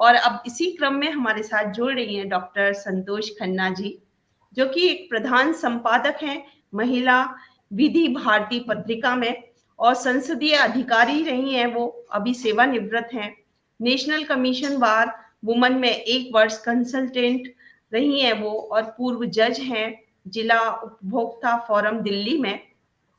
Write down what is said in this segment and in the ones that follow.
और अब इसी क्रम में हमारे साथ जुड़ रही हैं डॉक्टर संतोष खन्ना जी, जो कि एक प्रधान संपादक हैं महिला विधि भारती पत्रिका में, और संसदीय अधिकारी रही हैं। वो अभी सेवानिवृत्त हैं। नेशनल कमीशन बार वुमन में 1 वर्ष कंसल्टेंट रही हैं वो, और पूर्व जज हैं जिला उपभोक्ता फोरम दिल्ली में।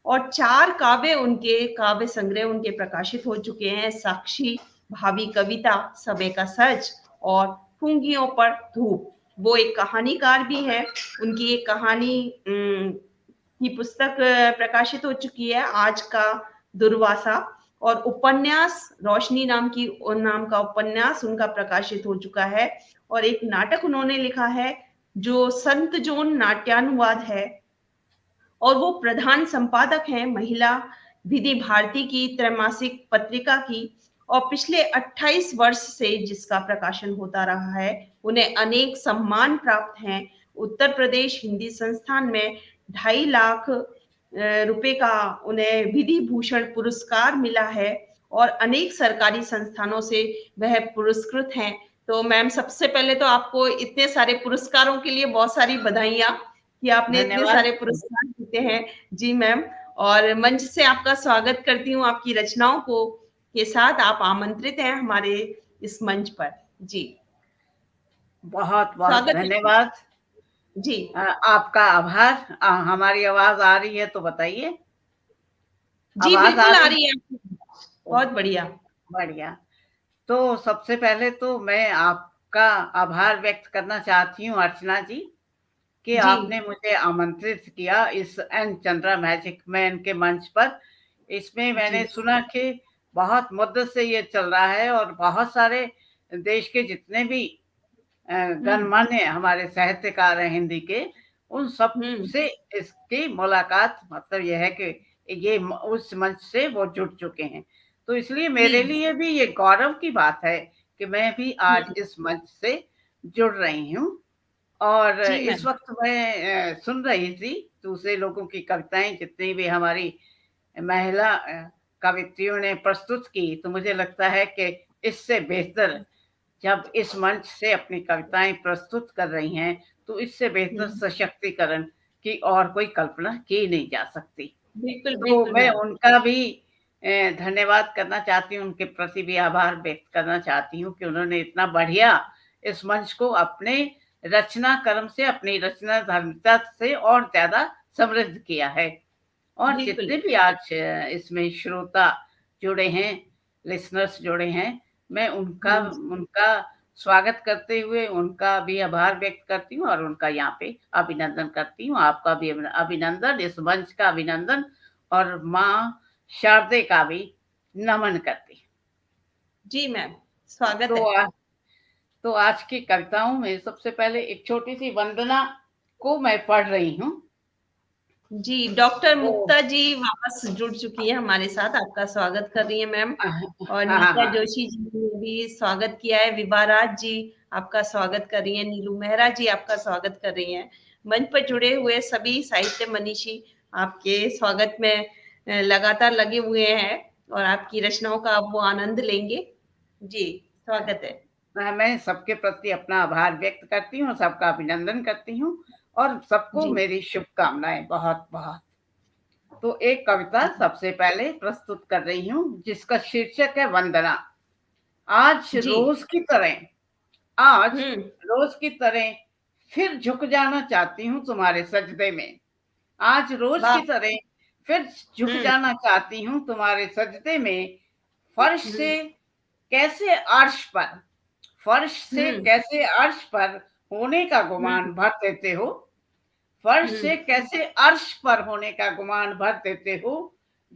और 4 काव्य संग्रह उनके प्रकाशित हो चुके हैं। साक्षी, भावी कविता, समय का सच और फुंगियों पर धूप। वो एक कहानीकार भी है। उनकी एक कहानी की पुस्तक प्रकाशित हो चुकी है, आज का दुर्वासा। और उपन्यास रोशनी नाम का उपन्यास उनका प्रकाशित हो चुका है। और एक नाटक उन्होंने लिखा है जो संत जोन नाट्यानुवाद है। और वो प्रधान संपादक हैं महिला विधि भारती की त्रैमासिक पत्रिका की। और पिछले 28 वर्ष से जिसका प्रकाशन होता रहा है, उन्हें अनेक सम्मान प्राप्त हैं। उत्तर प्रदेश हिंदी संस्थान में 2.5 लाख रुपए का उन्हें विधि भूषण पुरस्कार मिला है, और अनेक सरकारी संस्थानों से वह पुरस्कृत हैं। तो मैम, सबसे पहले तो आपको इतने सारे पुरस्कारों के लिए बहुत सारी बधाइयां कि आपने इतने धन्यवाद। सारे पुरस्कार जीते हैं। जी मैम, और मंच से आपका स्वागत करती हूँ। आपकी रचनाओं को के साथ आप आमंत्रित हैं हमारे इस मंच पर। जी, बहुत बहुत स्वागत है धन्यवाद। जी। आपका आभार। हमारी आवाज आ रही है तो बताइए। जी आवाज आ बिल्कुल आ रही रही है। बहुत बढ़िया। बढ़िया। तो सबसे पहले तो मैं आपका आभार व्यक्त करना चाहती हूँ अर्चना जी, कि जी आपने मुझे आमंत्रित किया इस एन चंद्रा मैजिक मैन के मंच पर। इसमें मैंने जी सुना कि बहुत मुद्दत से ये चल रहा है और बहुत सारे देश के जितने भी गणमान्य हमारे साहित्यकार हैं हिंदी के, उन सब से इसकी मुलाकात, मतलब यह है कि ये उस मंच से वो जुड़ चुके हैं। तो इसलिए मेरे जी लिए भी ये गौरव की बात है कि मैं भी आज इस मंच से जुड़ रही हूँ। और जी इस मैम। वक्त मैं सुन रही थी दूसरे लोगों की कविताएं, जितनी भी हमारी महिला कवित्रियों ने प्रस्तुत की, तो मुझे लगता है कि इससे बेहतर, जब इस मंच से अपनी कविताएं प्रस्तुत कर रही हैं, तो इससे बेहतर सशक्तिकरण की और कोई कल्पना की नहीं जा सकती। बिल्कुल तो बिल्कुल मैं मैम। उनका भी धन्यवाद करना चाहती हूँ, उनके प्रति भी आभार व्यक्त करना चाहती हूँ कि उन्होंने इतना बढ़िया इस मंच को अपने रचना कर्म से, अपनी रचना धर्मिता से और ज्यादा समृद्ध किया है। और बिल्कुल। जितने भी आज इसमें श्रोता जुड़े हैं, लिसनर्स जुड़े हैं, मैं उनका उनका स्वागत करते हुए उनका भी आभार व्यक्त करती हूँ और उनका यहाँ पे अभिनंदन करती हूँ। आपका भी अभिनंदन, इस मंच का अभिनंदन, और माँ शारदे का भी नमन करती हूँ। जी मैम, स्वागत तो है। तो आज की कविताओं में सबसे पहले एक छोटी सी वंदना को मैं पढ़ रही हूँ। जी, डॉक्टर तो मुक्ता जी वापस जुड़ चुकी है हमारे साथ। आपका स्वागत कर रही है मैम। और हाँ हाँ नीता हाँ। जोशी जी ने भी स्वागत किया है। विवाराज जी आपका स्वागत कर रही है। नीलू मेहरा जी आपका स्वागत कर रही हैं। मंच पर जुड़े हुए सभी साहित्य मनीषी आपके स्वागत में लगातार लगे हुए हैं, और आपकी रचनाओं का वो आनंद लेंगे। जी, स्वागत है। मैं सबके प्रति अपना आभार व्यक्त करती हूँ, सबका अभिनंदन करती हूँ, और सबको जी मेरी शुभकामनाएं बहुत बहुत। तो एक कविता सबसे पहले प्रस्तुत कर रही हूँ, जिसका शीर्षक है वंदना। आज जी। रोज की तरह आज हम्म। रोज की तरह फिर झुक जाना चाहती हूँ तुम्हारे सजदे में। आज रोज वाह। की तरह फिर झुक हम्म। जाना चाहती हूँ तुम्हारे सजदे में। फर्श हम्म। से कैसे अर्श पर फर्श से हम्म। कैसे अर्श पर होने का हम्म। गुमान भर देते हो। फर्श हम्म। से कैसे अर्श पर होने का गुमान भर देते हो।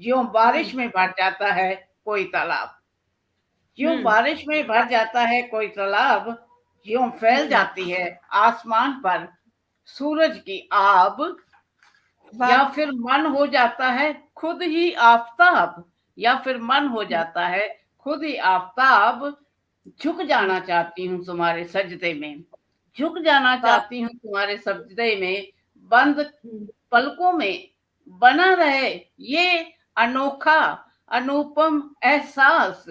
ज्यों हम्म। बारिश में भर जाता है कोई तालाब। ज्यों हम्म। बारिश में भर जाता है कोई तालाब। ज्यों फैल हम्म। जाती है आसमान पर सूरज की आब। वाह। या फिर मन हो जाता है खुद ही आफताब। या फिर मन हो जाता है खुद ही आफताब। झुक जाना चाहती हूँ तुम्हारे सजदे में। झुक जाना वाह। चाहती हूँ तुम्हारे सजदे में। बंद हम्म। पलकों में बना रहे ये अनोखा अनुपम एहसास।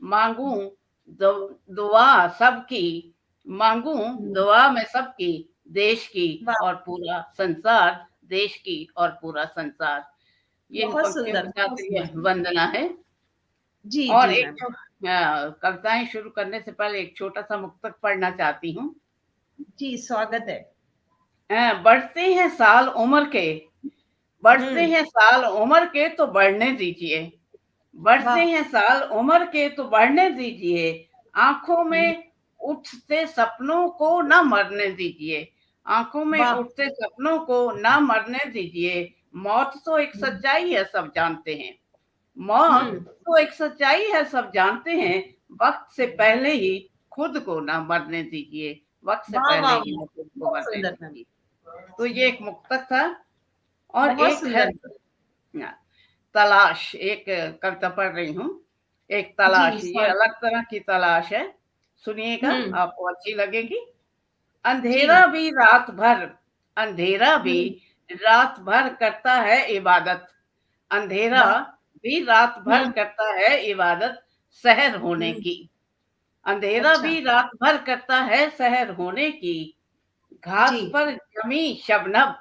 मांगू दुआ सबकी मांगू, दुआ में सबकी, देश की वाह, और पूरा संसार, देश की और पूरा संसार। ये इन बहुत पंक्तियों के सुंदर, साथ बहुत ये सुंदर। वंदना है। जी, और जी एक मैम। कविताएं शुरू करने से पहले एक छोटा सा मुक्तक पढ़ना चाहती हूँ। जी, स्वागत है। बढ़ते हैं साल उम्र के, बढ़ते हुँ, हैं साल उम्र के तो बढ़ने दीजिए, बढ़ते वाह! हैं साल उम्र के तो बढ़ने दीजिए, आंखों हुँ, में उठते सपनों को न मरने दीजिए, आंखों में वाह! उठते सपनों को न मरने दीजिए। मौत तो एक हुँ, सच्चाई है, सब जानते हैं, मौत हुँ, तो एक सच्चाई है, सब जानते हैं, वक्त से पहले ही खुद को ना मरने दीजिए, वक्त से वाह, पहले वाह, ही वाह! ना खुद को बहुत मरने सुंदर मैम, दीजिए। तो ये एक मुक्तक था। और बहुत एक है सुंदर। तलाश, एक कविता पढ़ रही हूँ। एक जी, तलाश, ये अलग स्वागत। तरह की तलाश है, सुनिएगा, हुँ, आपको अच्छी लगेगी। जी। अंधेरा भी रात भर, अंधेरा भी हुँ, रात भर करता है इबादत, अंधेरा वाह! भी रात भर हुँ, करता है इबादत सहर होने हुँ, की, अंधेरा अच्छा, भी रात भर करता है सहर होने की। जी। घास पर जमी शबनम,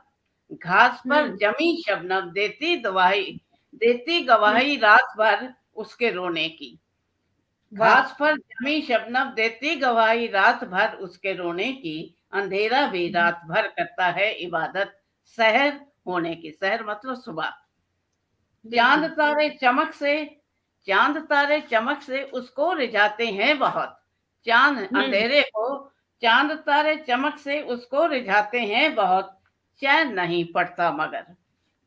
घास पर हुँ, जमी शबनम देती हुँ, गवाही रात भर उसके रोने की। वाह! घास पर जमी शबनम देती गवाही रात भर उसके रोने की, अंधेरा भी हुँ, रात भर करता है इबादत सहर होने की। सहर मतलब सुबह। चांद बिल्कुल। तारे चमक से, चांद तारे चमक से उसको रिझाते हैं बहुत, चांद हुँ, अंधेरे को, चांद तारे चमक से उसको रिझाते हैं बहुत। चैन नहीं पड़ता मगर,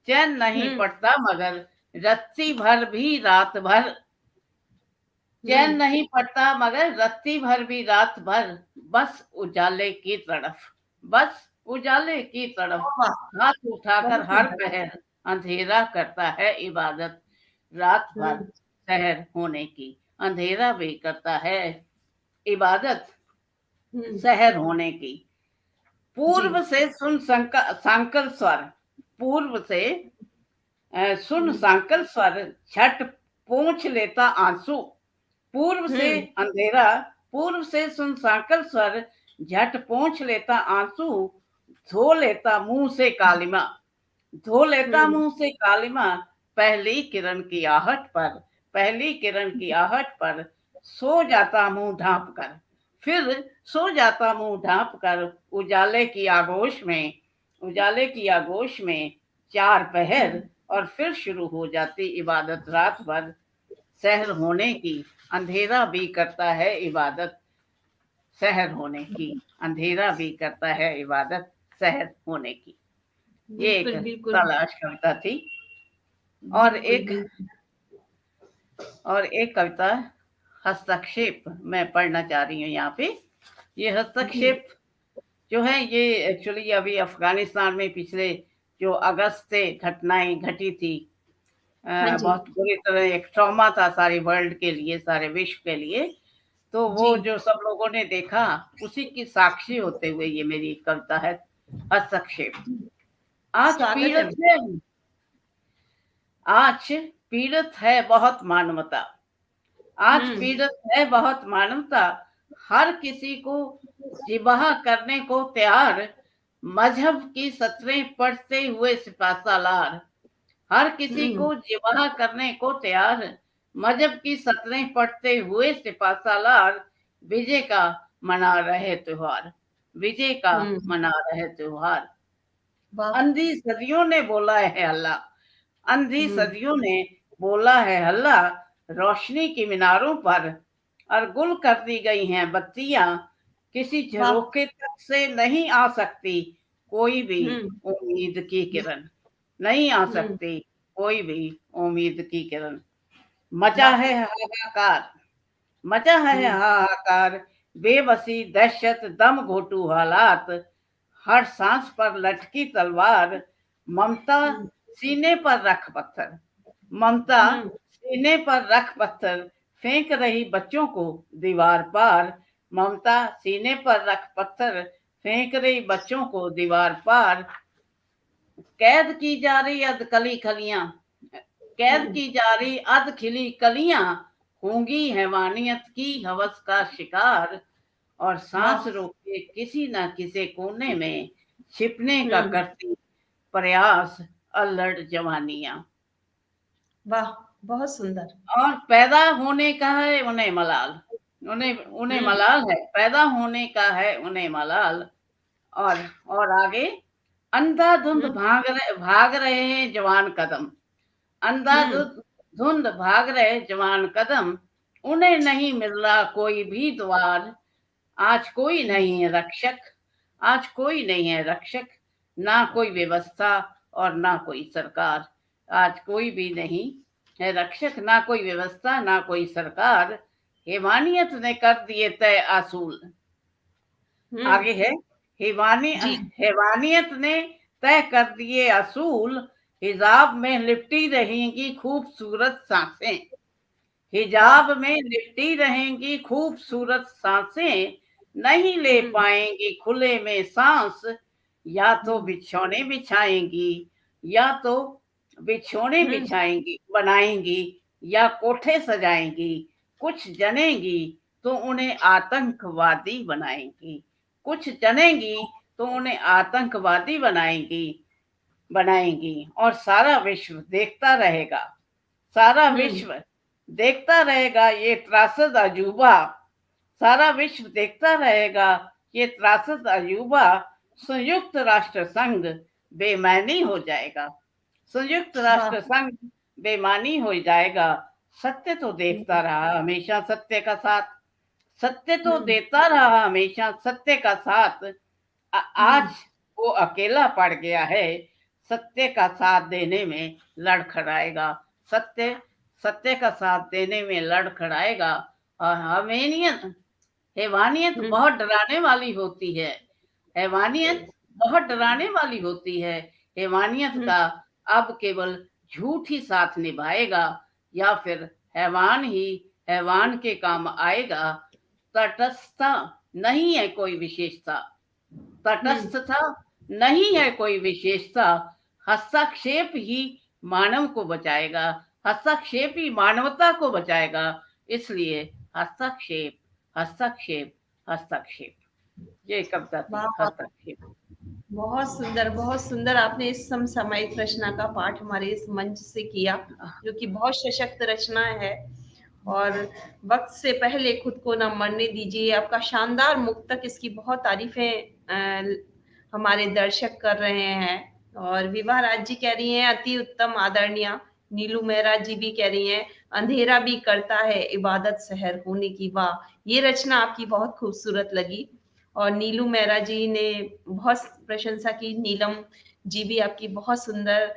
चैन नहीं हुँ, पड़ता मगर, रत्ती भर भी रात भर, चैन हुँ, नहीं पड़ता मगर रत्ती भर भी रात भर, बस उजाले की तरफ, बस उजाले की तरफ, वाह! हाथ उठाकर बहुत हर सुंदर। पहर अंधेरा करता है इबादत रात भर हुँ, शहर होने की, अंधेरा भी करता है इबादत हुँ, शहर होने की। जी। पूर्व से सुन सांकल स्वर, पूर्व से सुन हुँ, सांकल स्वर, झट पोंछ लेता आंसू, पूर्व से हुँ, अंधेरा, पूर्व से सुन सांकल स्वर, झट पोंछ लेता आंसू, धो लेता मुंह से कालिमा, धो लेता हुँ, मुंह से कालिमा, पहली किरण की आहट पर, पहली किरण की आहट पर, सो जाता मुंह ढांप कर, फिर सो जाता मुंह ढांप कर, उजाले की आगोश में, उजाले की आगोश में चार पहर, हुँ, और फिर शुरू हो जाती इबादत रात भर सहर होने की, अंधेरा भी करता है इबादत सहर होने की, अंधेरा भी करता है इबादत सहर होने की। ये एक बिल्कुल, बिल्कुल, तलाश कविता थी। और बिल्कुल, एक, बिल्कुल। और एक कविता हस्तक्षेप मैं पढ़ना चाह रही हूँ यहाँ पे। ये जी, हस्तक्षेप जो है, ये एक्चुअली अभी अफगानिस्तान में पिछले जो अगस्त से घटनाएं घटी थी, हाँ जी, बहुत बुरी तरह एक ट्रॉमा था सारे वर्ल्ड के लिए, सारे विश्व के लिए। तो जी। वो जो सब लोगों ने देखा, उसी की साक्षी होते हुए ये मेरी कविता है हस्तक्षेप। आज स्वागत है। पीड़ित है, आज पीड़ित है बहुत मानवता, आज हुँ, पीड़ित है बहुत मानवता, हर किसी को जिबा करने को तैयार, मजहब की सतरें पढ़ते हुए सिपासालार, हर किसी हुँ, को जिबा करने को तैयार, मजहब की सतरें पढ़ते हुए सिपासालार, विजय का मना रहे त्योहार, विजय का हुँ, मना रहे त्योहार। वाह! अंधी सदियों ने बोला है हल्ला, अंधी हुँ, सदियों ने बोला है हल्ला, रोशनी की मीनारों पर और गुल कर दी गई हैं बत्तियां, किसी वाह! झरोखे तक से नहीं आ सकती कोई भी हुँ, उम्मीद की किरण, नहीं आ हुँ, सकती कोई भी उम्मीद की किरण। मचा वाह! है हाहाकार, मचा है हुँ, हाहाकार, बेबसी दहशत दम घोटू हालात, हर सांस पर लटकी तलवार, ममता हुँ, सीने पर रख पत्थर, ममता हुँ, सीने पर रख पत्थर, फेंक रही बच्चों को दीवार पार, ममता सीने पर रख पत्थर, फेंक रही बच्चों को दीवार पार। कैद की जा रही अध कली खलियां, कैद हुँ, की जा रही अध खिली कलियां, होंगी हैवानियत की हवस का शिकार, और सांस वाह। रोके किसी न किसी कोने में छिपने का हम्म। करती प्रयास अल्लड़ जवानियां। वाह, बहुत सुंदर। और पैदा होने का है उन्हें मलाल, उन्हें उन्हें हम्म। मलाल है, पैदा होने का है उन्हें मलाल। और आगे, अंधाधुंध हम्म। भाग रहे हैं जवान कदम, हम्म। अंधाधुंध धुंध भाग रहे जवान कदम, उन्हें नहीं मिल रहा कोई भी द्वार। आज कोई नहीं है रक्षक, आज कोई नहीं है रक्षक, ना कोई व्यवस्था और ना कोई सरकार। आज कोई भी नहीं है रक्षक, ना कोई व्यवस्था ना कोई सरकार। हैवानियत ने कर दिए तय असूल। हम्म। आगे है, हैवानी जी। हैवानियत ने तय कर दिए असूल, हिजाब में लिपटी रहेंगी खूबसूरत सांसें, वाह। हिजाब में लिपटी रहेंगी खूबसूरत सांसें, नहीं ले हम्म। पाएंगी खुले में सांस। या तो हम्म। बिछौने बिछाएंगी, या तो बिछौने हम्म। बिछाएंगी बनाएंगी, या कोठे सजाएंगी, कुछ जनेंगी तो उन्हें आतंकवादी बनाएंगी, कुछ जनेंगी तो उन्हें आतंकवादी बनाएंगी। और सारा विश्व देखता रहेगा, सारा हम्म। विश्व देखता रहेगा ये त्रासद अजूबा, सारा विश्व देखता रहेगा ये त्रासद अजूबा। संयुक्त राष्ट्र संघ बेईमानी हो जाएगा, संयुक्त वाह। राष्ट्र संघ बेईमानी हो जाएगा। सत्य तो देखता रहा हमेशा सत्य का साथ, सत्य तो हम्म। देता रहा हमेशा सत्य का साथ। आज हम्म। वो अकेला पड़ गया है, सत्य का साथ देने में लड़खड़ाएगा, सत्य सत्य का साथ देने में लड़खड़ाएगा। और हमेनियत हैवानियत हम्म। बहुत डराने वाली होती है, हैवानियत बहुत डराने वाली होती है। हैवानियत हम्म। का अब केवल झूठ ही साथ निभाएगा, या फिर हैवान ही हैवान के काम आएगा। तटस्थता नहीं है कोई विशेषता, हम्म। तटस्थता नहीं है कोई विशेषता, हस्तक्षेप ही मानव को बचाएगा, हस्तक्षेप ही मानवता को बचाएगा। इसलिए हस्तक्षेप हस्तक्षेप हस्तक्षेप। ये कविता वाह, थी वाह। हस्तक्षेप। बहुत सुंदर, बहुत सुंदर आपने इस समसामयिक रचना का पाठ हमारे इस मंच से किया, जो कि बहुत सशक्त रचना है। और वक्त से पहले खुद को ना मरने दीजिए, आपका शानदार मुक्तक, इसकी बहुत तारीफें हमारे दर्शक कर रहे हैं। और विवाह राज जी कह रही हैं अति उत्तम आदरणीय। नीलू मेहरा जी भी कह रही हैं अंधेरा भी करता है इबादत शहर होने की। वाह, ये रचना आपकी बहुत खूबसूरत लगी। और नीलू मेहरा जी ने बहुत प्रशंसा की। नीलम जी भी आपकी बहुत सुंदर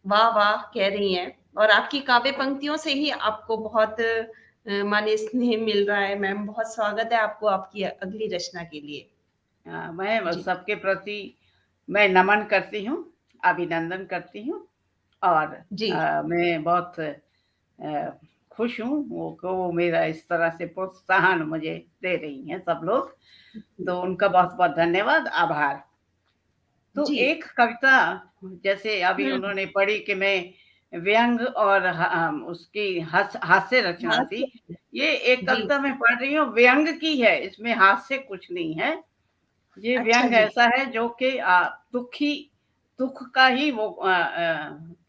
वाह वाह कह रही हैं। और आपकी काव्य पंक्तियों से ही आपको बहुत माने स्नेह मिल रहा है। मैम, बहुत स्वागत है आपको आपकी अगली रचना के लिए। मैं जी। सबके प्रति मैं नमन करती हूँ, अभिनंदन करती हूँ। और जी। मैं बहुत खुश हूँ वो मेरा इस तरह से प्रोत्साहन मुझे दे रही हैं सब लोग, तो उनका बहुत बहुत धन्यवाद, आभार। तो जी। एक कविता जैसे अभी हम्म। उन्होंने पढ़ी कि मैं व्यंग और उसकी हास्य रचना थी, ये एक जी। कविता मैं पढ़ रही हूँ व्यंग की है, इसमें हास्य कुछ नहीं है। ये अच्छा व्यंग जी। ऐसा है जो कि दुखी दुख का ही वो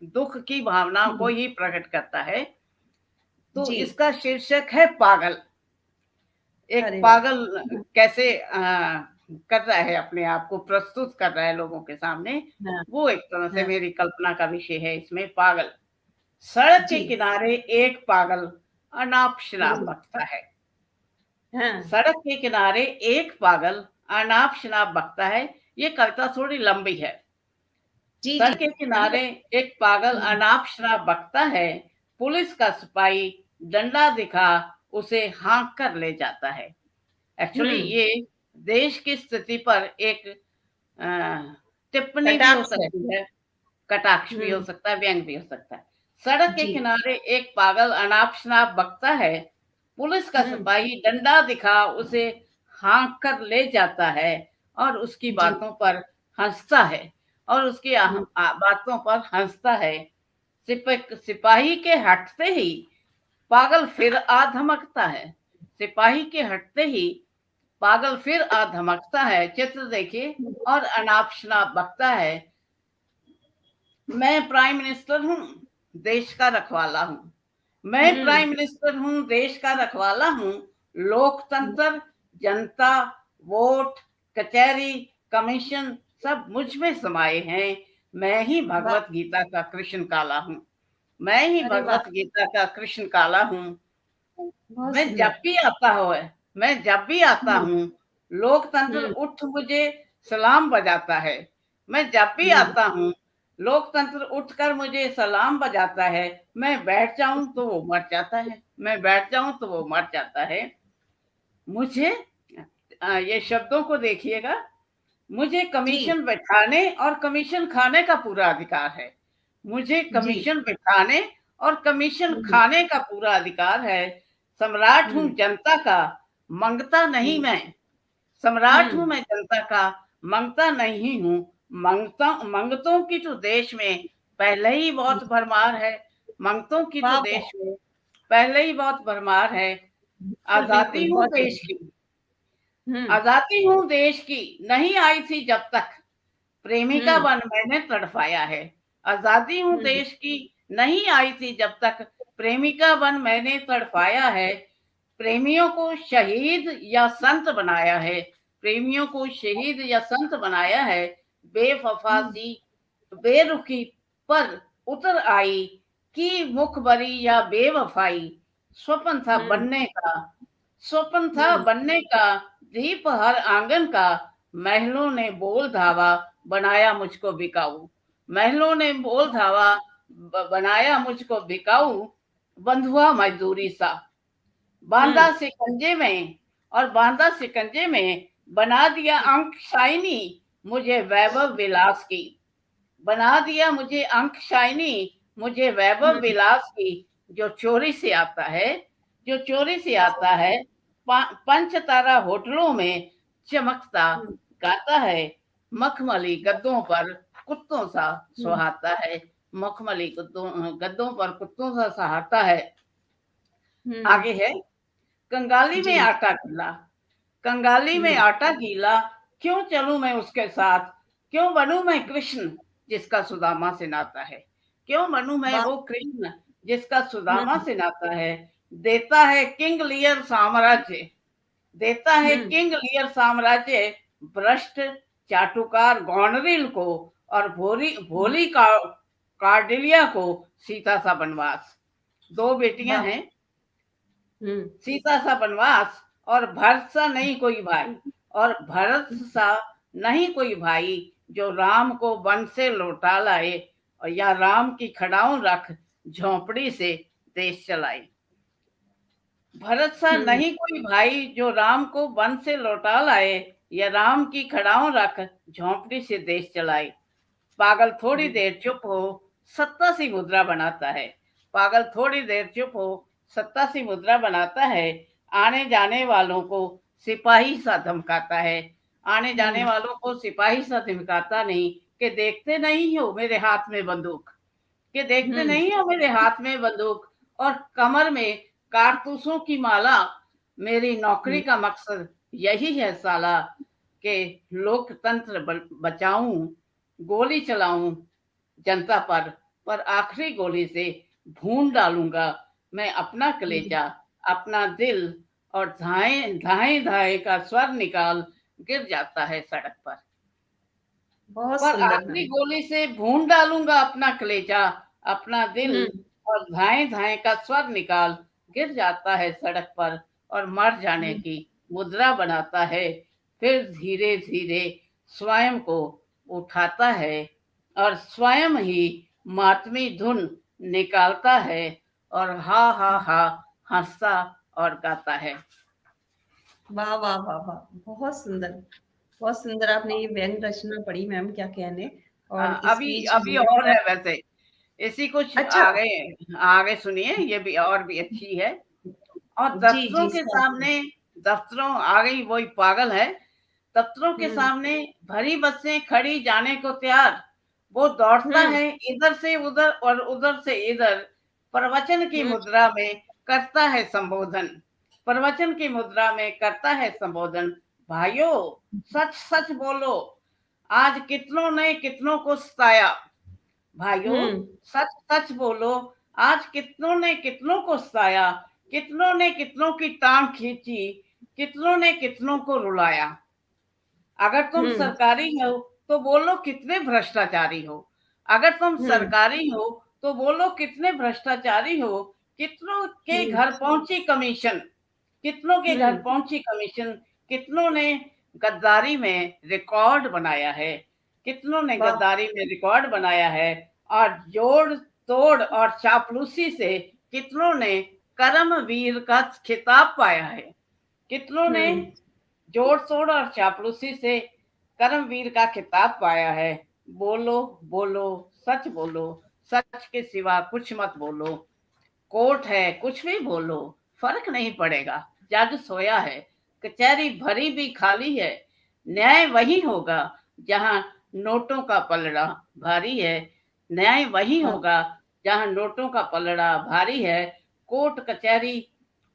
दुख की भावनाओं को हम्म। ही प्रकट करता है। तो जी। इसका शीर्षक है पागल। एक अरे वाह। पागल कैसे कर रहा है, अपने आप को प्रस्तुत कर रहा है लोगों के सामने, हाँ। वो एक तरह से हाँ। मेरी कल्पना का विषय है इसमें पागल। सड़क के जी। किनारे एक पागल अनाप शनाप हम्म। बकता है, हाँ। सड़क के किनारे एक पागल अनाप शनाप बकता है। ये कविता थोड़ी लंबी है। जी। जी। सड़क के किनारे एक पागल हम्म। अनाप शनाप बकता है, पुलिस का सिपाही डंडा दिखा उसे हाँक कर ले जाता है। एक्चुअली हम्म। ये देश की स्थिति पर एक अ, टिप्पणी भी हो कटाक्ष है। सकती है, कटाक्ष भी हो हम्म। सकता है, व्यंग भी हो सकता है। सड़क के जी। किनारे एक पागल अनाप शनाप बकता है, पुलिस का हम्म। सिपाही डंडा दिखा उसे हाँक कर ले जाता है, और उसकी जी। बातों पर हंसता है, और उसकी हम्म। बातों पर हंसता है। सिपाही के हटते ही पागल फिर आ धमकता है। सिपाही के हटते ही पागल फिर आ धमकता है। चित्र देखिए और अनाप शनाप बकता है। मैं प्राइम मिनिस्टर हूँ, देश का रखवाला हूँ। मैं प्राइम मिनिस्टर हूँ, देश का रखवाला हूँ। लोकतंत्र, जनता, वोट, कचहरी, कमीशन सब मुझ में समाये हैं। मैं ही वाह, भगवत गीता का कृष्ण काला हूँ। मैं ही अरे वाह, भगवत गीता का कृष्ण काला हूँ। बहुत मैं जब सुंदर। भी आता हो मैं जब भी आता हम्म, हूँ, लोकतंत्र हम्म, उठ मुझे सलाम बजाता है। मैं जब भी हम्म, आता हूँ, लोकतंत्र उठकर मुझे सलाम बजाता है। मैं बैठ जाऊं तो वो मर जाता है। मैं बैठ जाऊं तो वो मर जाता है। मुझे ये शब्दों को देखिएगा। मुझे जी, कमीशन बैठाने और कमीशन खाने का पूरा अधिकार है। मुझे जी, कमीशन बैठाने और कमीशन हम्म, खाने का पूरा अधिकार है। सम्राट हूं हम्म, जनता का, मंगता नहीं हम्म, मैं। सम्राट हूं हम्म, मैं जनता का, मंगता नहीं हूं। मंगतों की तो देश में पहले ही बहुत भरमार है। मंगतों की तो वाह, वाह, देश में पहले ही बहुत भरमार है। बिल्कुल, आजादी बिल्कुल, हूँ बहुत देश सुंदर। की, हम्म, आजादी हूँ देश की, नहीं आई थी जब तक प्रेमिका हम्म, बन मैंने तड़पाया है। आजादी हूँ हम्म, देश की, नहीं आई थी जब तक प्रेमिका बन मैंने तड़पाया है। प्रेमियों को शहीद या संत बनाया है। प्रेमियों को शहीद या संत बनाया है। बेवफा हम्म, सी बेरुखी पर उतर आई कि मुखबरी या बेवफाई। स्वप्न था हम्म, बनने का, स्वप्न था हम्म, बनने का, दीप हर आंगन का। महलों ने बोल धावा, बनाया मुझको बिकाऊ। महलों ने बोल धावा, बनाया मुझको बिकाऊ। बंधुआ मजदूरी सा, बांधा हम्म, शिकंजे में, और बांधा शिकंजे में बना दिया अंक शाइनी मुझे वैभव विलास की। बना दिया मुझे अंक शाइनी मुझे वैभव हम्म, विलास की। जो चोरी से आता है, जो चोरी से वाह, आता है, पंच तारा होटलों में चमकता हम्म, गाता है। मखमली गद्दों पर कुत्तों सा हम्म, सुहाता है। मखमली गद्दों पर कुत्तों सा सहाता है। हम्म, आगे है, कंगाली में जी, आटा गीला, कंगाली में हम्म, आटा गीला। क्यों चलूं मैं उसके साथ, क्यों बनूं मैं कृष्ण जिसका सुदामा से नाता है। क्यों बनूं मैं वाह, वो कृष्ण जिसका सुदामा हम्म, से नाता है। देता है किंग लियर साम्राज्य, देता है हम्म, किंग लियर साम्राज्य भ्रष्ट चाटुकार गौनरिल को, और भोली हम्म, भोली का कार्डिलिया को सीता सा बनवास। दो बेटियां वाह, हैं, हम्म, सीता सा बनवास, और भरत सा नहीं कोई भाई, और भरत सा नहीं कोई भाई जो राम को वन से लौटा लाए, और या राम की खड़ाऊं रख झोंपड़ी से देश चलाए। भरत सा हम्म, नहीं कोई भाई जो राम को वन से लौटा लाए, या राम की खड़ाऊं रख झोंपड़ी से देश चलाए। पागल थोड़ी हम्म, देर चुप हो, सत्ता सी मुद्रा बनाता है। पागल थोड़ी देर चुप हो, सत्ता सी मुद्रा बनाता है। आने जाने वालों को सिपाही सा धमकाता है। आने जाने हम्म, वालों को सिपाही सा धमकाता नहीं कि देखते नहीं हो मेरे हाथ में बंदूक, कि देखते हम्म, नहीं हो मेरे हाथ में बंदूक, और कमर में कारतूसों की माला। मेरी नौकरी हम्म, का मकसद यही है साला कि लोकतंत्र बचाऊं, गोली चलाऊं जनता पर आखिरी गोली से भून डालूंगा मैं अपना हम्म, कलेजा, अपना दिल, और धाए धाए धाए का स्वर निकाल गिर जाता है सड़क बहुत पर सुंदर आखिरी मैम। गोली से भून डालूंगा अपना कलेजा, अपना दिल, हम्म, और धाए धाए का स्वर निकाल गिर जाता है सड़क पर, और मर जाने हम्म, की मुद्रा बनाता है। फिर धीरे धीरे स्वयं को उठाता है, और स्वयं ही मातमी धुन निकालता है, और हा हा हा हंसता और गाता है। वाह, वाह, वाह, वाह, बहुत सुंदर, बहुत सुंदर आपने ये व्यंग रचना पढ़ी मैम, क्या कहने। और इस अभी बीच अभी हमें और तो है वैसे, इसी कुछ अच्छा, आगे, आगे सुनिए, ये भी और भी अच्छी है। और जी, जी, दफ्तरों के सुनाइए। सामने, दफ्तरों आ गई वही पागल है। दफ्तरों के हुँ, सामने भरी बसें खड़ी जाने को तैयार। वो दौड़ता हुँ, है इधर से उधर और उधर से इधर, प्रवचन की हुँ, मुद्रा में करता है संबोधन, प्रवचन की मुद्रा में करता है संबोधन। भाइयों सच सच बोलो, आज कितनों ने कितनों को सताया। भाइयों सच सच बोलो, आज कितनों ने कितनों को सताया, कितनों ने कितनों की टांग खींची, कितनों ने कितनों को रुलाया। अगर तुम सरकारी हो तो बोलो कितने भ्रष्टाचारी हो, अगर तुम सरकारी हो तो बोलो कितने भ्रष्टाचारी हो। कितनों के घर पहुंची कमीशन, कितनों के घर पहुंची कमीशन, कितनों ने गद्दारी में रिकॉर्ड बनाया है, कितनों ने गद्दारी में रिकॉर्ड बनाया है। और जोड़ तोड़ और चापलूसी से कितनों ने कर्मवीर का खिताब पाया है, कितनों ने जोड़ तोड़ और चापलूसी से कर्मवीर का खिताब पाया है। बोलो बोलो सच बोलो, सच के सिवा कुछ मत बोलो। कोर्ट है कुछ भी बोलो, फर्क नहीं पड़ेगा। जज सोया है, कचहरी भरी भी खाली है। न्याय वही होगा जहां नोटों का पलड़ा भारी है, न्याय वही होगा जहां नोटों का पलड़ा भारी है। कोर्ट कचहरी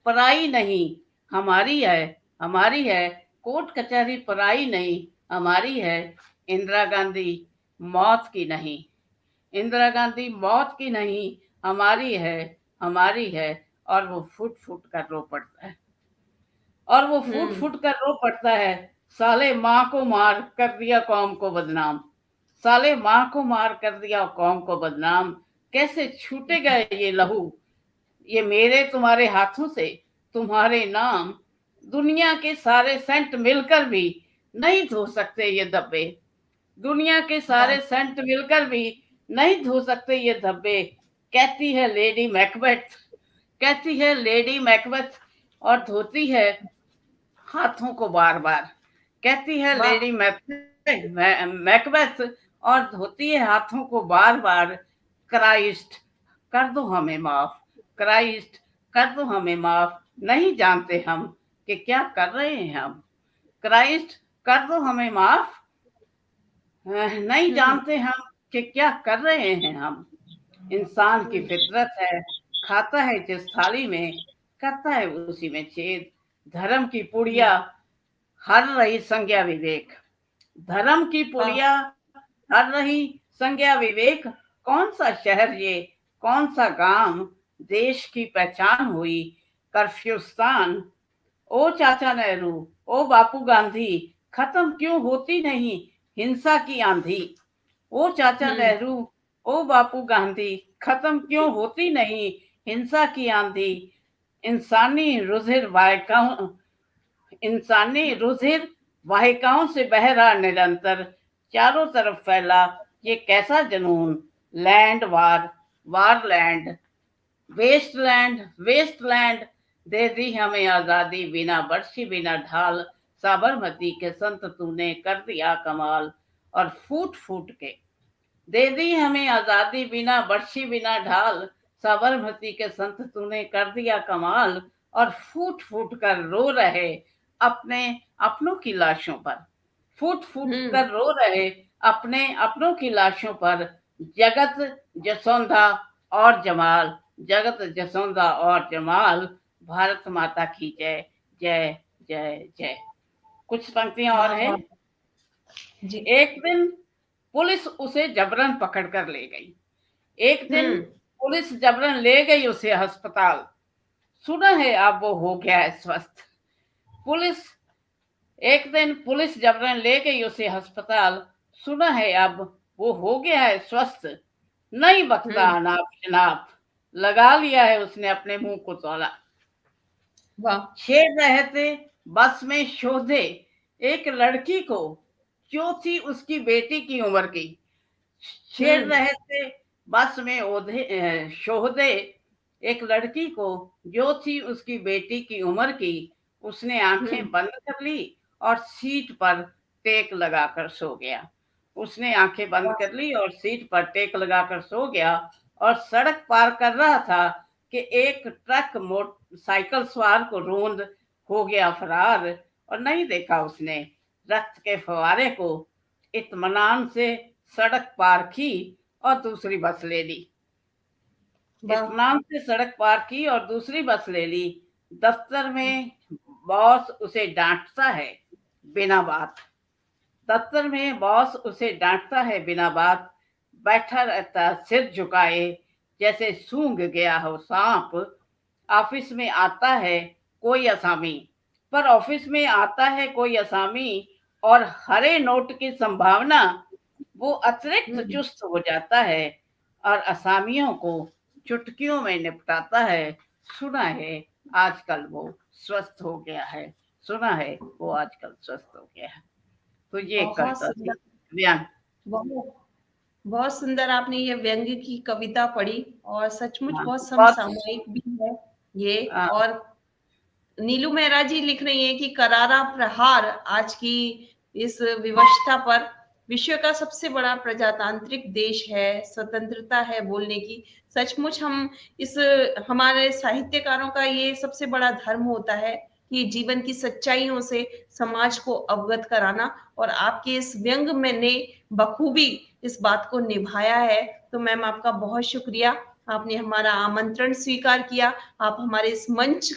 पराई नहीं हमारी है, हमारी है। कोर्ट कचहरी पराई नहीं हमारी है। इंदिरा गांधी मौत की नहीं, इंदिरा गांधी मौत की नहीं हमारी है, हमारी है। और वो फुट फुट कर रो पड़ता है, और वो फुट फुट कर रो पड़ता है। साले माँ को मार कर दिया कौम को बदनाम, साले माँ को मार कर दिया कौम को बदनाम। कैसे छूटेगा ये लहू, ये मेरे तुम्हारे हाथों से, तुम्हारे नाम। दुनिया के सारे सेंट मिलकर भी नहीं धो सकते ये धब्बे, दुनिया के सारे सेंट मिलकर भी नहीं धो सकते ये धब्बे। कहती है लेडी मैकबेथ, कहती है लेडी मैकबेथ, और धोती है हाथों को बार बार। कहती है लेडी मैकबेथ और धोती है हाथों को बार बार। क्राइस्ट कर दो हमें माफ, क्राइस्ट कर दो हमें माफ। नहीं जानते हम कि क्या कर रहे हैं हम। क्राइस्ट कर दो हमें माफ, नहीं जानते हम कि क्या कर रहे हैं हम। इंसान की फितरत है, खाता है जिस थाली में करता है उसी में छेद। धर्म की पुड़िया हर रही संज्ञा विवेक, धर्म की पुड़िया हर रही संज्ञा विवेक। कौन सा शहर ये, कौन सा गांव देश की पहचान हुई कर्फ्यूस्तान। ओ चाचा नेहरू, ओ बापू गांधी, खत्म क्यों होती नहीं हिंसा की आंधी। ओ चाचा नेहरू, ओ बापू गांधी, खत्म क्यों होती नहीं हिंसा की आंधी। इंसानी रुधिर वाहिकाओं, इंसानी रुधिर वाहिकाओं से बह रहा निरंतर। चारों तरफ फैला ये कैसा जुनून। लैंड वार, वार लैंड, वेस्टलैंड, वेस्टलैंड। दे दी हमें आजादी बिना बरसी बिना ढाल। साबरमती के संत तूने कर दिया कमाल। और फूट फूट के दे दी हमें आजादी बिना बरसी बिना ढाल। साबरमती के संत तूने कर दिया कमाल। और फूट फूट कर रो रहे अपने अपनों की लाशों पर, फूट फूट कर रो रहे अपने अपनों की लाशों पर। जगत जसोंधा और जमाल, जगत जसोंधा और जमाल। भारत माता की जय, जय जय जय। कुछ पंक्तियां और हैं। एक दिन पुलिस उसे जबरन पकड़ कर ले गई, एक दिन पुलिस जबरन ले गई उसे अस्पताल। सुना है अब वो हो गया है स्वस्थ। पुलिस एक दिन पुलिस जबरन ले गई उसे अस्पताल। सुना है अब वो हो गया है स्वस्थ। नहीं बकता अनाप शनाप, लगा लिया है उसने अपने मुंह को तोला। छेड़ रहे थे बस में शोधे एक लड़की को जो थी उसकी बेटी की उम्र की। छेड़ रहे थे बस में ओधे शोधे एक लड़की को जो थी उसकी बेटी की उम्र की। उसने आंखें बंद कर ली और सीट पर टेक लगाकर सो गया। उसने आंखें बंद कर ली और सीट पर टेक लगाकर सो गया। और सड़क पार कर रहा था कि एक ट्रक मोटरसाइकिल सवार को रोंद हो गया फरार। और नहीं देखा उसने रक्त के फवारे को, इत्मीनान से सड़क पार की और दूसरी बस ले ली। इत्मीनान से सड़क पार की और दूसरी बस ले ली। दफ्तर में बॉस उसे डांटता है बिना बात। दफ्तर में बॉस उसे डांटता है बिना बात। बैठा रहता सिर झुकाए जैसे सूंघ गया हो सांप। ऑफिस में आता है कोई असामी, पर ऑफिस में आता है कोई असामी और हरे नोट की संभावना वो अतिरिक्त चुस्त हो जाता है और असामियों को चुटकियों में निपटाता है। सुना है आजकल वो स्वस्थ हो गया है। सुना है वो आजकल स्वस्थ हो गया है। तो ये बहुत कविता थी, सुंदर, व्यंग। बहुत बहुत सुंदर आपने ये व्यंग्य की कविता पढ़ी और सचमुच हाँ, बहुत बहुत। समसामयिक भी है ये। हाँ, और नीलू मेहरा जी लिख रही हैं कि करारा प्रहार आज की इस विवशता पर। विश्व का सबसे बड़ा प्रजातांत्रिक देश है, स्वतंत्रता है बोलने की। सचमुच हम इस हमारे साहित्यकारों का ये सबसे बड़ा धर्म होता है कि जीवन की सच्चाइयों से समाज को अवगत कराना, और आपके इस व्यंग में ने बखूबी इस बात को निभाया है। तो मैम आपका बहुत शुक्रिया, आपने हमारा आमंत्रण स्वीकार किया, आप हमारे इस मंच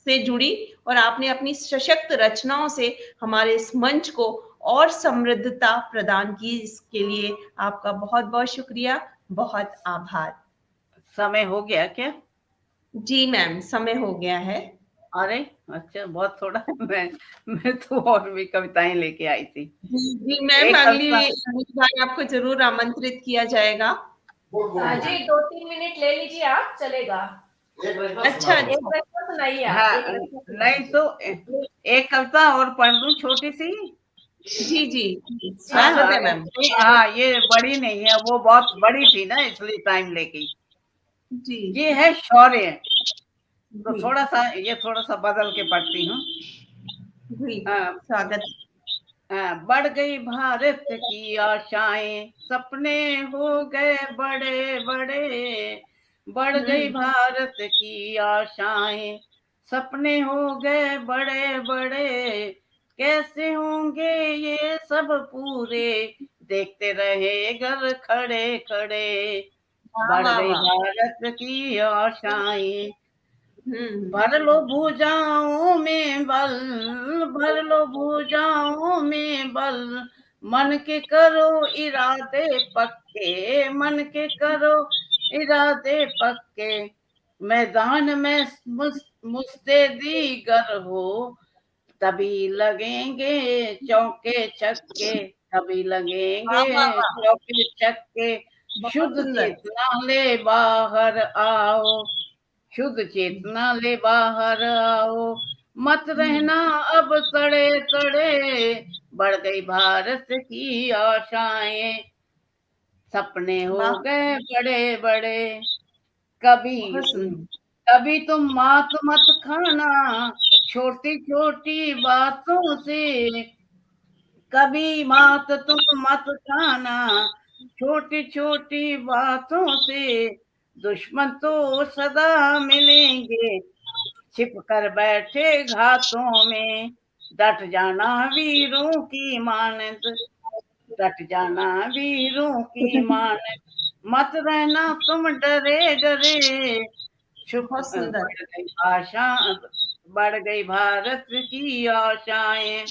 से जुड़ी और आपने अपनी सशक्त रचनाओं से हमारे इस मंच को और समृद्धता प्रदान की। इसके लिए आपका बहुत बहुत शुक्रिया, बहुत आभार। समय हो गया क्या? जी मैम, समय हो गया है। अरे अच्छा, बहुत थोड़ा। मैं तो और भी कविताएं लेके आई थी। जी मैम, एक अगली कविता। अगली बार आपको जरूर आमंत्रित किया जाएगा। जी 2-3 मिनट ले लीजिए आप, चलेगा। अच्छा, एक रचना सुनाइए आप, हाँ, एक रचना नहीं सुनाइए। तो एक कविता और पढ़ दूं छोटी सी। जी जी, हाँ, स्वागत है मैम। हाँ, ये बड़ी नहीं है, वो बहुत बड़ी थी ना इसलिए टाइम लेगी। जी ये है शौर्य। तो जी थोड़ा सा बदल के पढ़ती हूँ। जी, हाँ, स्वागत। बढ़ गई भारत की आशाएं, सपने हो गए बड़े बड़े। बढ़ गई भारत की आशाएं, सपने हो गए बड़े बड़े। कैसे होंगे ये सब पूरे, देखते रहे घर खड़े खड़े। वाह बढ़ वाह गई वाह। भारत की आशाएं। हम्म। भर लो भुजाओं में बल, भर लो भुजाओं में बल। मन के करो इरादे पक्के, मन के करो इरादे पक्के। मैदान में मुस्तैदी हो, तभी लगेंगे चौके छक्के, तभी लगेंगे वाह वाह वाह, चौके छक्के। बहुत शुद्ध सुंदर। चेतना ले बाहर आओ, शुद्ध चेतना ले बाहर आओ। मत रहना अब सड़े सड़े, बढ़ गई भारत की आशाएं। सपने हो वाह, गए बड़े बड़े। कभी बहुत सुंदर। कभी तुम मात मत खाना, छोटी छोटी बातों से। कभी मात तुम मत खाना, छोटी छोटी बातों से। दुश्मन तो सदा मिलेंगे, छिप कर बैठे घातों में। डट जाना वीरों की मानद, डट जाना वीरों की मानद। मत रहना तुम डरे डरे, छुप बहुत सुंदर। बढ़ गई भारत की आशाएं।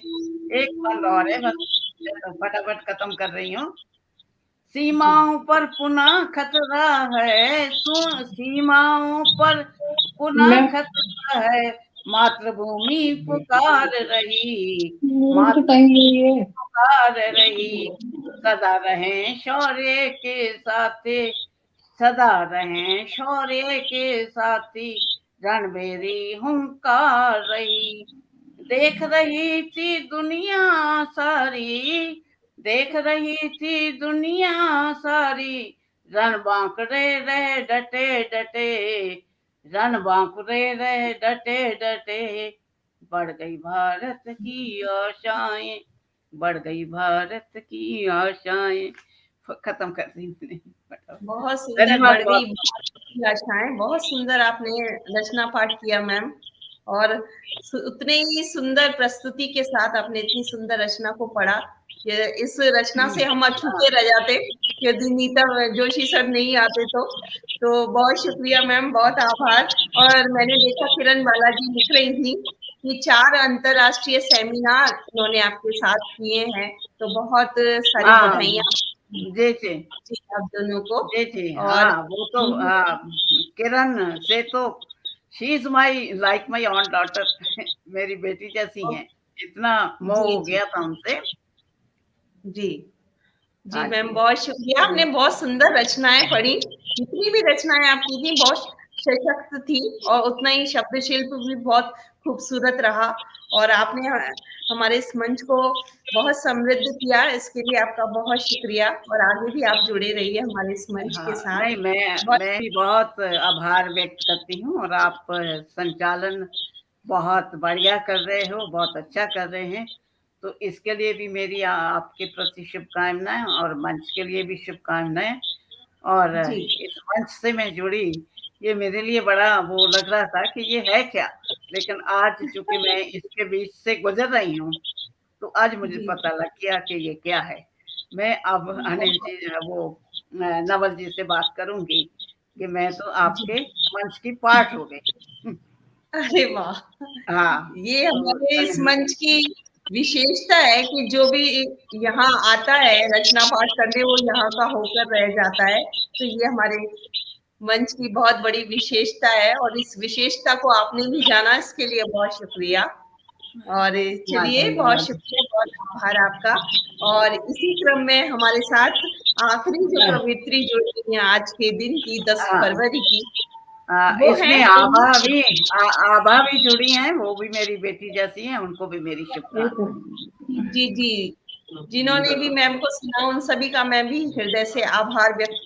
एक बंद और है, बस फटाफट खत्म कर रही हूँ। जी सीमाओं पर पुनः खतरा है, सुन सीमाओं पर पुनः मैम खतरा है। मातृभूमि पुकार रही, मेरे तो टाइम मातृभूमि नहीं है। पुकार रही। सदा रहें शौर्य के साथे, सदा रहें शौर्य के साथी। रणबेरी हुंकार रही, देख रही थी दुनिया सारी, देख रही थी दुनिया सारी। रण बांकड़े रहे डटे डटे, रण बांकड़े रहे डटे डटे। बढ़ गई भारत की आशाएं, बढ़ गई भारत की आशाएं। खत्म कर दी मैंने। बहुत सुंदर, धन्यवाद बढ़ गई बहुत। की आशाएं। बहुत सुंदर आपने रचना पाठ किया मैम, और उतने ही सुंदर प्रस्तुति के साथ आपने इतनी सुंदर रचना को पढ़ा। ये इस रचना से हम अछूते रह जाते यदि नीता जोशी सर नहीं आते तो बहुत शुक्रिया मैम, बहुत आभार। और मैंने देखा किरण बालाजी लिख रही थी कि 4 अंतरराष्ट्रीय सेमिनार उन्होंने आपके साथ किए हैं, तो बहुत सारी हाँ बधाइयाँ जी जी जी आप दोनों को। जी जी और हाँ, वो तो किरण से तो she is my like my on daughter मेरी बेटी जैसी हैं, इतना मोह जी हो जी गया था उनसे। जी जी हाँ मैम, जी बहुत शुक्रिया। हमने बहुत सुंदर रचनाएं पढ़ी, जितनी भी रचनाएं आपकी थी बहुत सशक्त थी, और उतना ही शब्द शिल्प भी बहुत खूबसूरत रहा। और आपने हमारे इस मंच को बहुत समृद्ध किया, इसके लिए आपका बहुत शुक्रिया। और आगे भी आप जुड़े रहिए हमारे इस मंच के हाँ, साथ। नहीं मैं भी बहुत आभार व्यक्त करती हूँ, और आप संचालन बहुत बढ़िया कर रहे हो, बहुत अच्छा कर रहे हैं, तो इसके लिए भी मेरी आपके प्रति शुभकामनाएं, और मंच के लिए भी शुभकामनाएं। और जी इस मंच से मैं जुड़ी, ये मेरे लिए बड़ा वो लग रहा था कि ये है क्या, लेकिन आज चूंकि मैं इसके बीच से गुजर रही हूँ, तो आज मुझे जी पता लग गया कि ये क्या है। मैं अब अनिल बहुत- जी वो नवल जी से बात करूंगी कि मैं तो जी आपके मंच की पार्ट हो गई। अरे वाह, हाँ ये तो हमारे इस मंच की विशेषता है कि जो भी यहाँ आता है रचना पाठ करने, वो यहाँ का होकर रह जाता है। तो ये हमारे मंच की बहुत बड़ी विशेषता है, और इस विशेषता को आपने भी जाना, इसके लिए बहुत शुक्रिया। और हाँ चलिए, बहुत धन्यवाद। शुक्रिया, बहुत आभार आपका। और इसी क्रम में हमारे साथ आखिरी जो कवियत्री जुड़ी है आज के दिन की 10 हाँ, फरवरी की, वो है इसमें आभा भी जुड़ी हैं, वो भी मेरी बेटी जैसी हैं, उनको भी मेरी शुभकामनाएं। जी जी, जिन्होंने भी मैम को सुना, उन सभी का मैं भी हृदय से आभार व्यक्त